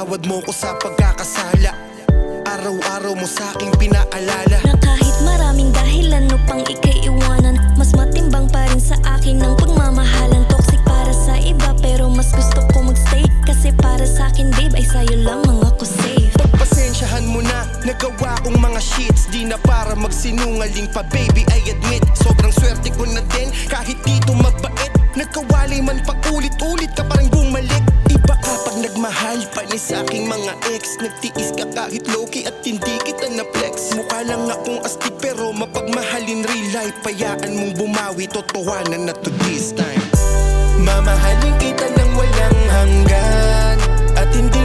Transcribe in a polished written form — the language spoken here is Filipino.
Pinatawad mo ko sa pagkakasala. Araw-araw mo sa aking pinaalala Na kahit maraming dahilan upang ika'y iwanan, mas matimbang pa rin sa akin ang pagmamahalan. Toxic para sa iba pero mas gusto ko magstay, kasi para sa akin babe ay sa'yo lamang ako safe. Pagpasensyahan mo na, nagawa kong mga shits. Di na para magsinungaling pa baby, I admit. Sobrang swerte ko na din, kahit dito mabait. Nagkawalay man pa ulit-ulit ka parang bumalik. Iba ka pag nagmahal, panis sa aking mga ex. Nagtiis ka kahit low-key at hindi kita na-flex. Mukha lang akong astig pero mapagmahalin real life. Payaan mong bumawi, totohanan na to this time. Mamahalin kita ng walang hanggan, at hindi